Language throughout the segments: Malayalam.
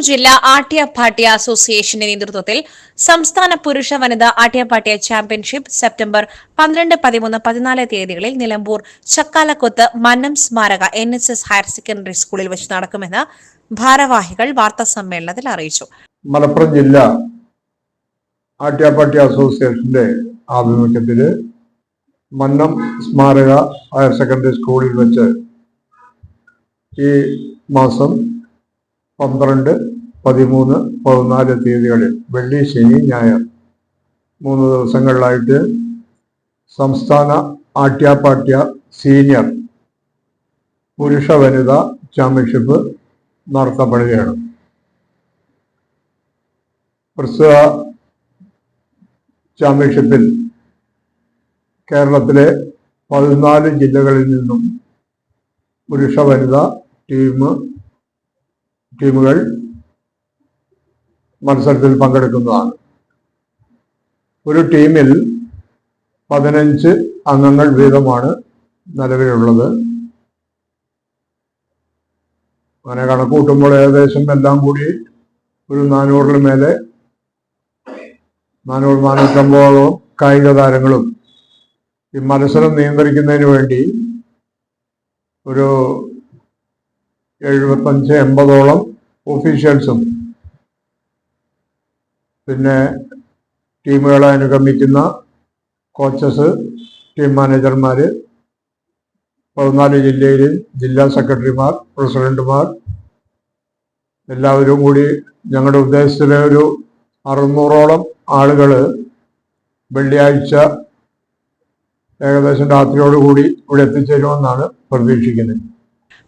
ജില്ലാ ആട്യപാട്യ അസോസിയേഷന്റെ നേതൃത്വത്തിൽ സംസ്ഥാന പുരുഷ വനിതാ ആട്യപാട്യ ചാമ്പ്യൻഷിപ്പ് സെപ്റ്റംബർ 12, 13, 14 തീയതികളിൽ നിലമ്പൂർ ചക്കാലക്കൊത്ത് മന്നം സ്മാരക NSS ഹയർ സെക്കൻഡറി സ്കൂളിൽ വെച്ച് നടക്കുമെന്ന് ഭാരവാഹികൾ വാർത്താസമ്മേളനത്തിൽ അറിയിച്ചു. മലപ്പുറം ജില്ലാ ആട്യപാട്യ അസോസിയേഷന്റെ ആഭിമുഖ്യത്തിൽ മന്നം സ്മാരക ഹയർ സെക്കൻഡറി സ്കൂളിൽ വെച്ച് ഈ മാസം 12, 13, 14 തീയതികളിൽ വെള്ളി, ശനി, ഞായർ 3 ദിവസങ്ങളിലായിട്ട് സംസ്ഥാന ആട്യപാട്യ സീനിയർ പുരുഷ വനിതാ ചാമ്പ്യൻഷിപ്പ് നടത്തപ്പെടുകയാണ്. പ്രസ്തുത ചാമ്പ്യൻഷിപ്പിൽ കേരളത്തിലെ 14 ജില്ലകളിൽ നിന്നും പുരുഷ വനിതാ ടീമുകൾ മത്സരത്തിൽ പങ്കെടുക്കുന്നതാണ്. ഒരു ടീമിൽ 15 അംഗങ്ങൾ വീതമാണ് നിലവിലുള്ളത്. അങ്ങനെ കണക്കൂട്ടുമ്പോൾ ഏകദേശം എല്ലാം കൂടി ഒരു 400-ന് മേലെ 400-450 കായിക താരങ്ങളും ഈ മത്സരം നിയന്ത്രിക്കുന്നതിന് വേണ്ടി ഒരു 75-80 ഒഫീഷ്യൽസും പിന്നെ ടീമുകളെ അനുഗമിക്കുന്ന കോച്ചസ്, ടീം മാനേജർമാർ, 14 ജില്ലയിൽ ജില്ലാ സെക്രട്ടറിമാർ, പ്രസിഡന്റുമാർ എല്ലാവരും കൂടി ഞങ്ങളുടെ ഉദ്ദേശത്തിലെ ഒരു 600ഓളം ആളുകൾ വെള്ളിയാഴ്ച ഏകദേശം രാത്രിയോടുകൂടി ഇവിടെ എത്തിച്ചേരുമെന്നാണ് പ്രതീക്ഷിക്കുന്നത്.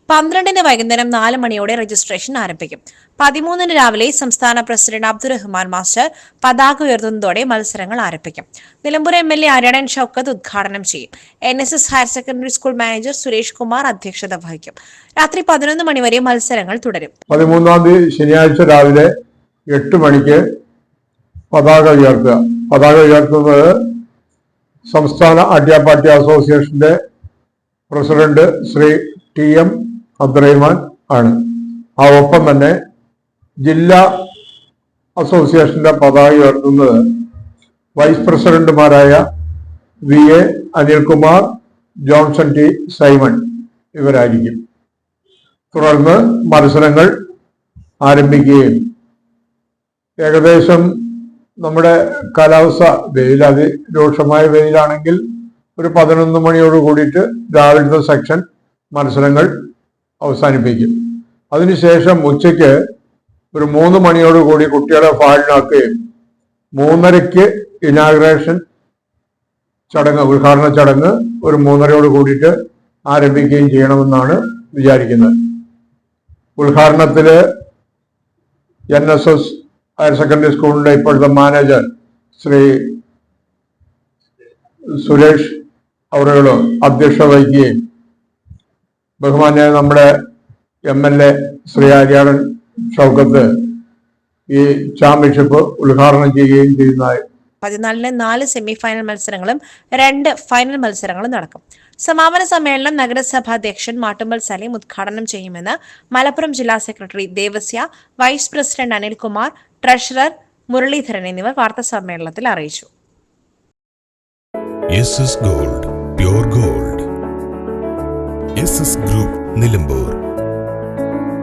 12-ന് വൈകുന്നേരം 4 മണിയോടെ രജിസ്ട്രേഷൻ ആരംഭിക്കും. 13-ന് രാവിലെ സംസ്ഥാന പ്രസിഡന്റ് അബ്ദുറഹ്മാൻ മാസ്റ്റർ പതാക ഉയർത്തുന്നതോടെ മത്സരങ്ങൾ ആരംഭിക്കും. നിലമ്പൂർ MLA ആര്യാടൻ ഷൗക്കത്ത് ഉദ്ഘാടനം ചെയ്യും. NSS higher secondary school manager Suresh Kumar അധ്യക്ഷത വഹിക്കും. രാത്രി 11 മണി വരെ മത്സരങ്ങൾ തുടരും. 13-ാം തീയതി ശനിയാഴ്ച രാവിലെ 8 മണിക്ക് പതാക ഉയർത്തുന്നത് സംസ്ഥാന ആട്യപാട്യ അസോസിയേഷന്റെ പ്രസിഡന്റ് ശ്രീ TM അബ്ദുറഹ്മാൻ ആണ്. ആ ഒപ്പം തന്നെ ജില്ലാ അസോസിയേഷന്റെ പതാക ഉയർത്തുന്നത് വൈസ് പ്രസിഡന്റുമാരായ VA അനിൽകുമാർ, ജോൺസൺ T സൈമൺ ഇവരായിരിക്കും. തുടർന്ന് മത്സരങ്ങൾ ആരംഭിക്കുകയും ഏകദേശം നമ്മുടെ കാലാവസ്ഥ വെയിൽ അതിരൂക്ഷമായ വെയിലാണെങ്കിൽ ഒരു 11 മണിയോട് കൂടിയിട്ട് രാവിലത്തെ സെക്ഷൻ മത്സരങ്ങൾ അവസാനിപ്പിക്കും. അതിനുശേഷം ഉച്ചയ്ക്ക് ഒരു 3 മണിയോട് കൂടി കുട്ടികളെ ഫാളിനാക്കുകയും 3:30-ക്ക് ഇനാഗ്രേഷൻ ചടങ്ങ്, ഉദ്ഘാടന ചടങ്ങ് ഒരു 3:30യോട് കൂടിയിട്ട് ആരംഭിക്കുകയും ചെയ്യണമെന്നാണ് വിചാരിക്കുന്നത്. ഉദ്ഘാടനത്തില് NSS ഹയർ സെക്കൻഡറി സ്കൂളിന്റെ ഇപ്പോഴത്തെ മാനേജർ ശ്രീ സുരേഷ് അവറുകൾ അധ്യക്ഷത വഹിക്കുകയും ബഹുമാന്യ നമ്മുടെ MLA ശ്രീ ആര്യാടൻ ഷൗക്കത്ത് ഈ ചാമ്പ്യൻഷിപ്പ് ഉദ്ഘാടനം ചെയ്യുകയും ചെയ്യുന്നതായി. 14-ന് 4 സെമിഫൈനൽ മത്സരങ്ങളും 2 ഫൈനൽ മത്സരങ്ങളും നടക്കും. സമാപന സമ്മേളനം നഗരസഭാ അധ്യക്ഷൻ മാട്ടുമ്പൽ സലീം ഉദ്ഘാടനം ചെയ്യുമെന്ന് മലപ്പുറം ജില്ലാ secretary Devasya, vice president Anilkumar, treasurer Muraleedharan എന്നിവർ വാർത്താസമ്മേളനത്തിൽ അറിയിച്ചു. SS Gold, Pure Gold. SS Group, Nilambur.